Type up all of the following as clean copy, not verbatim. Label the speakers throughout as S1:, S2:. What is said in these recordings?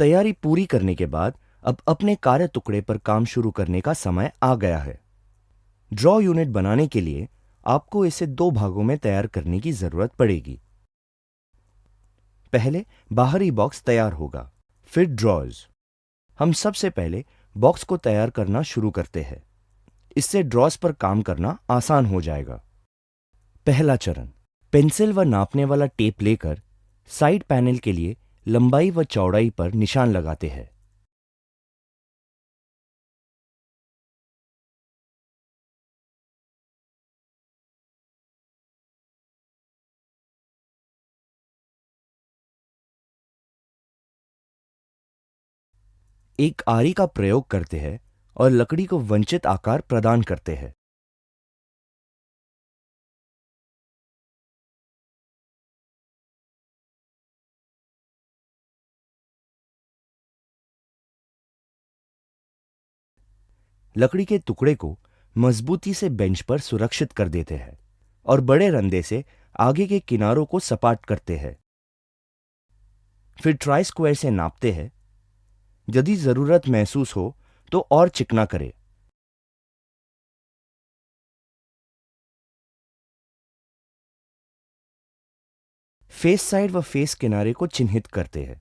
S1: तैयारी पूरी करने के बाद अब अपने कार्य टुकड़े पर काम शुरू करने का समय आ गया है। ड्रॉ यूनिट बनाने के लिए आपको इसे दो भागों में तैयार करने की जरूरत पड़ेगी। पहले बाहरी बॉक्स तैयार होगा, फिर ड्रॉज। हम सबसे पहले बॉक्स को तैयार करना शुरू करते हैं। इससे ड्रॉज पर काम करना आसान हो जाएगा। पहला चरण, पेंसिल व नापने वाला टेप लेकर साइड पैनल के लिए लंबाई व चौड़ाई पर निशान लगाते हैं। एक आरी का प्रयोग करते हैं और लकड़ी को वंचित आकार प्रदान करते हैं। लकड़ी के टुकड़े को मजबूती से बेंच पर सुरक्षित कर देते हैं और बड़े रंधे से आगे के किनारों को सपाट करते हैं। फिर ट्राई स्क्वायर से नापते हैं। यदि जरूरत महसूस हो तो और चिकना करें। फेस साइड व फेस किनारे को चिन्हित करते हैं।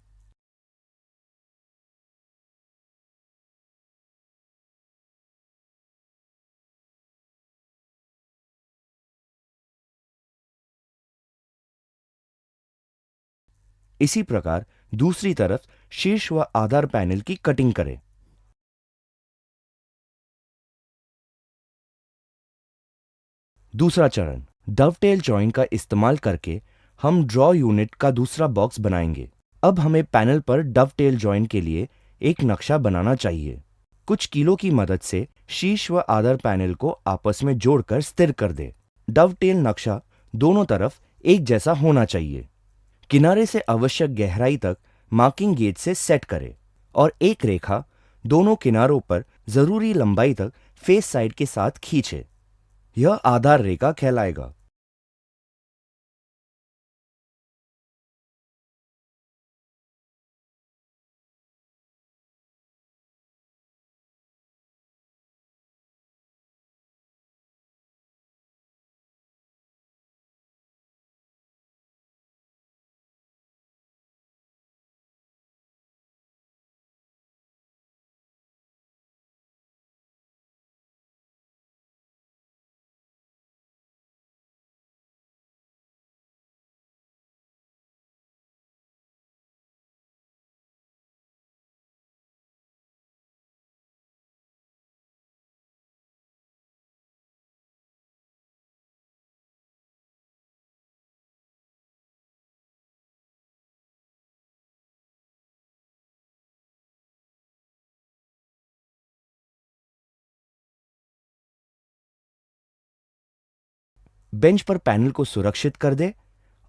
S1: इसी प्रकार दूसरी तरफ शीर्ष व आधार पैनल की कटिंग करें। दूसरा चरण, डवटेल जॉइंट का इस्तेमाल करके हम ड्रॉ यूनिट का दूसरा बॉक्स बनाएंगे। अब हमें पैनल पर डवटेल जॉइंट के लिए एक नक्शा बनाना चाहिए। कुछ कीलों की मदद से शीर्ष व आधार पैनल को आपस में जोड़कर स्थिर कर दे। डवटेल नक्शा दोनों तरफ एक जैसा होना चाहिए। किनारे से आवश्यक गहराई तक मार्किंग गेज से सेट करें और एक रेखा दोनों किनारों पर जरूरी लंबाई तक फेस साइड के साथ खींचे। यह आधार रेखा कहलाएगा। बेंच पर पैनल को सुरक्षित कर दे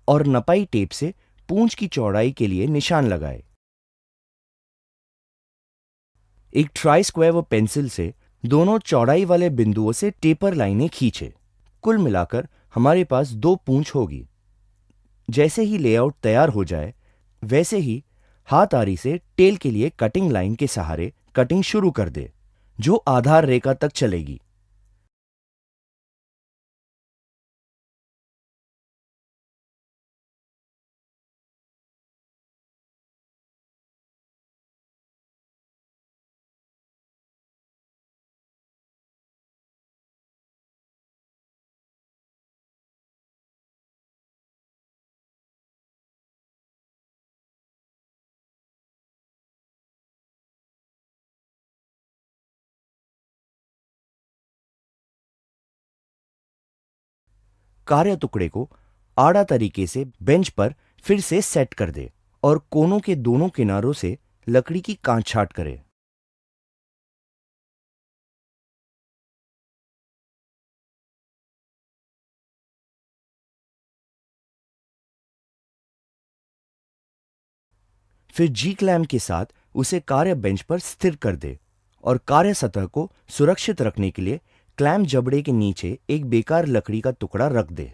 S1: और नपाई टेप से पूंछ की चौड़ाई के लिए निशान लगाए। एक ट्राई स्क्वायर व पेंसिल से दोनों चौड़ाई वाले बिंदुओं से टेपर लाइनें खींचे। कुल मिलाकर हमारे पास दो पूंछ होगी। जैसे ही लेआउट तैयार हो जाए, वैसे ही हाथ आरी से टेल के लिए कटिंग लाइन के सहारे कटिंग शुरू कर दे, जो आधार रेखा तक चलेगी। कार्य टुकड़े को आड़ा तरीके से बेंच पर फिर से सेट कर दे और कोनों के दोनों किनारों से लकड़ी की कांच छांट करें। फिर जी क्लैम्प के साथ उसे कार्य बेंच पर स्थिर कर दे और कार्य सतह को सुरक्षित रखने के लिए क्लैम्प जबड़े के नीचे एक बेकार लकड़ी का टुकड़ा रख दे।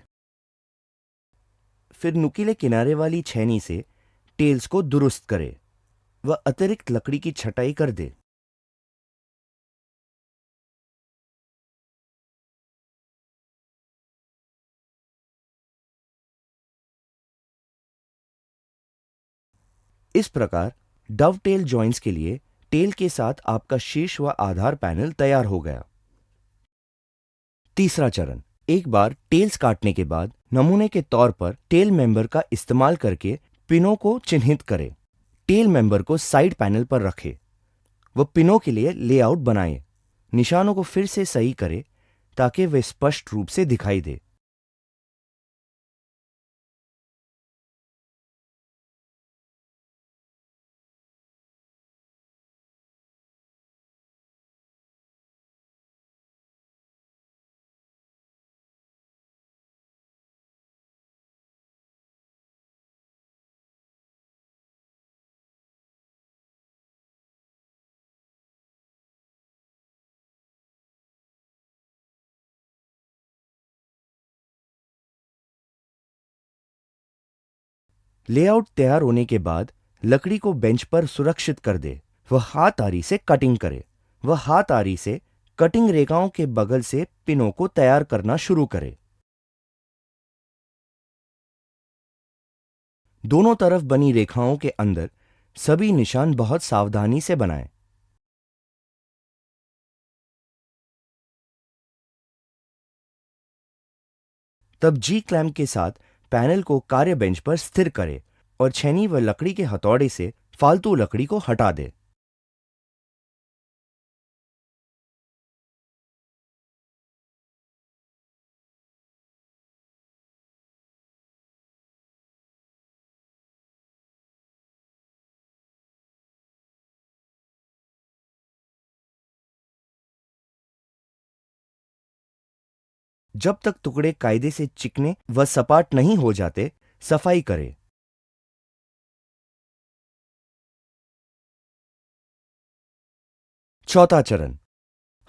S1: फिर नुकीले किनारे वाली छेनी से टेल्स को दुरुस्त करे। व अतिरिक्त लकड़ी की छटाई कर दे। इस प्रकार डवटेल जॉइंट्स के लिए टेल के साथ आपका शीर्ष व आधार पैनल तैयार हो गया। तीसरा चरण, एक बार टेल्स काटने के बाद नमूने के तौर पर टेल मेंबर का इस्तेमाल करके पिनों को चिन्हित करें। टेल मेंबर को साइड पैनल पर रखें व पिनों के लिए लेआउट बनाएं। निशानों को फिर से सही करें ताकि वे स्पष्ट रूप से दिखाई दे। लेआउट तैयार होने के बाद लकड़ी को बेंच पर सुरक्षित कर दे व हाथ आरी से कटिंग करे। वह हाथ आरी से कटिंग रेखाओं के बगल से पिनों को तैयार करना शुरू करे। दोनों तरफ बनी रेखाओं के अंदर सभी निशान बहुत सावधानी से बनाएं। तब जी क्लैंप के साथ पैनल को कार्य बेंच पर स्थिर करें और छेनी व लकड़ी के हथौड़े से फालतू लकड़ी को हटा दें। जब तक टुकड़े कायदे से चिकने व सपाट नहीं हो जाते, सफाई करें। चौथा चरण,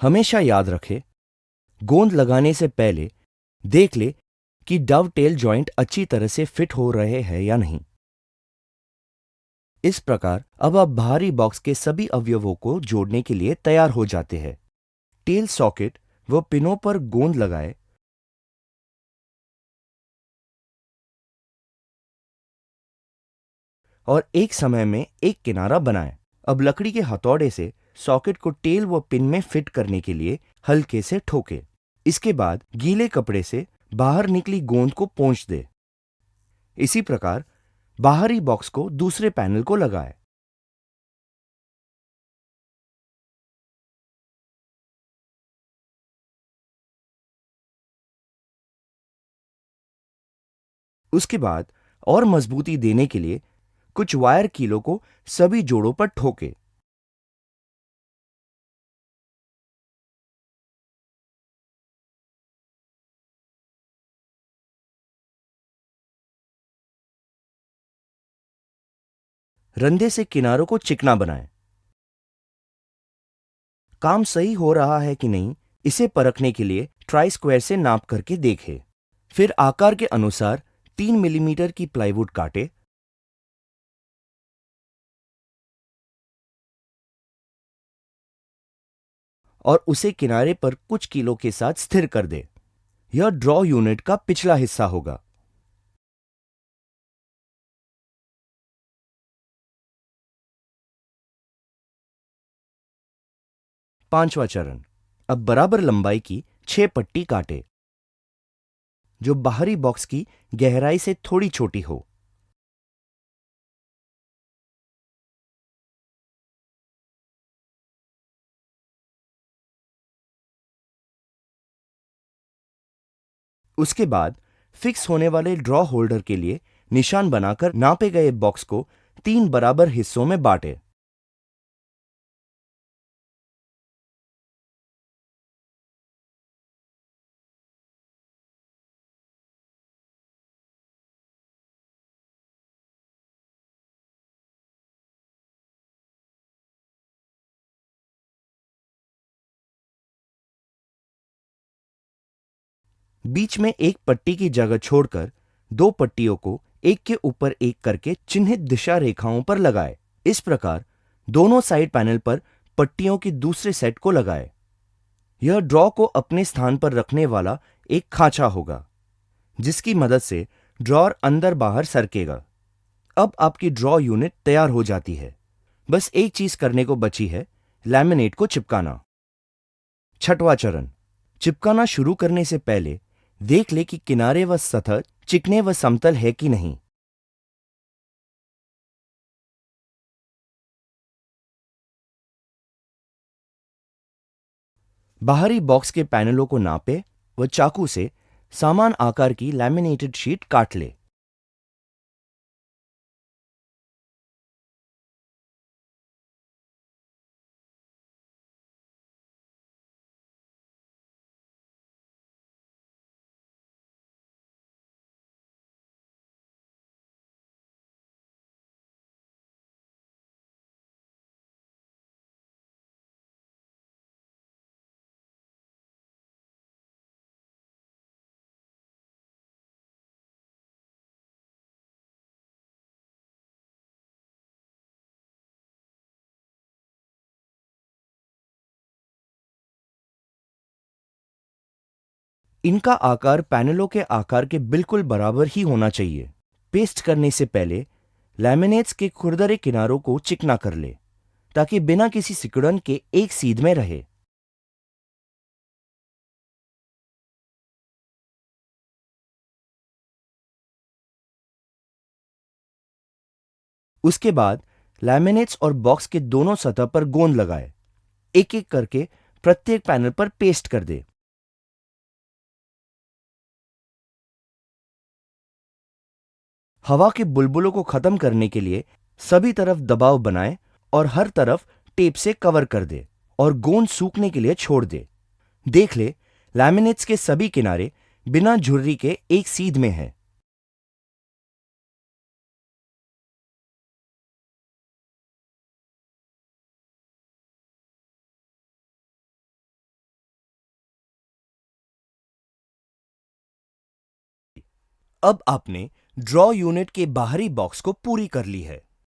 S1: हमेशा याद रखें, गोंद लगाने से पहले देख ले कि डवटेल जॉइंट अच्छी तरह से फिट हो रहे हैं या नहीं। इस प्रकार अब आप बाहरी बॉक्स के सभी अवयवों को जोड़ने के लिए तैयार हो जाते हैं। टेल सॉकेट व पिनों पर गोंद लगाएं और एक समय में एक किनारा बनाएं। अब लकड़ी के हथौड़े से सॉकेट को टेल व पिन में फिट करने के लिए हल्के से ठोके। इसके बाद गीले कपड़े से बाहर निकली गोंद को पोंछ दे। इसी प्रकार बाहरी बॉक्स को दूसरे पैनल को लगाएं। उसके बाद और मजबूती देने के लिए कुछ वायर कीलों को सभी जोड़ों पर ठोके। रंधे से किनारों को चिकना बनाएं। काम सही हो रहा है कि नहीं, इसे परखने के लिए ट्राई स्क्वायर से नाप करके देखें। फिर आकार के अनुसार 3 मिलीमीटर की प्लाईवुड काटे और उसे किनारे पर कुछ कीलों के साथ स्थिर कर दे। यह ड्रॉ यूनिट का पिछला हिस्सा होगा। पांचवा चरण, अब बराबर लंबाई की 6 पट्टी काटे जो बाहरी बॉक्स की गहराई से थोड़ी छोटी हो। उसके बाद फिक्स होने वाले ड्रॉ होल्डर के लिए निशान बनाकर नापे गए बॉक्स को 3 बराबर हिस्सों में बांटे। बीच में एक पट्टी की जगह छोड़कर 2 पट्टियों को एक के ऊपर एक करके चिन्हित दिशा रेखाओं पर लगाएं। इस प्रकार दोनों साइड पैनल पर पट्टियों की दूसरे सेट को लगाएं। यह ड्रॉ को अपने स्थान पर रखने वाला एक खांचा होगा, जिसकी मदद से ड्रॉर अंदर बाहर सरकेगा। अब आपकी ड्रॉ यूनिट तैयार हो जाती है। बस एक चीज करने को बची है, लैमिनेट को चिपकाना। छठवां चरण, चिपकाना शुरू करने से पहले देख ले कि किनारे व सतह चिकने व समतल है कि नहीं। बाहरी बॉक्स के पैनलों को नापे व चाकू से समान आकार की लैमिनेटेड शीट काट ले। इनका आकार पैनलों के आकार के बिल्कुल बराबर ही होना चाहिए। पेस्ट करने से पहले लैमिनेट्स के खुरदरे किनारों को चिकना कर ले, ताकि बिना किसी सिकुड़न के एक सीध में रहे। उसके बाद लैमिनेट्स और बॉक्स के दोनों सतह पर गोंद लगाए। एक एक करके प्रत्येक पैनल पर पेस्ट कर दे। हवा के बुलबुलों को खत्म करने के लिए सभी तरफ दबाव बनाए और हर तरफ टेप से कवर कर दे और गोंद सूखने के लिए छोड़ दे। देख ले, लैमिनेट्स के सभी किनारे बिना झुर्री के एक सीध में है। अब आपने ड्रॉ यूनिट के बाहरी बॉक्स को पूरी कर ली है।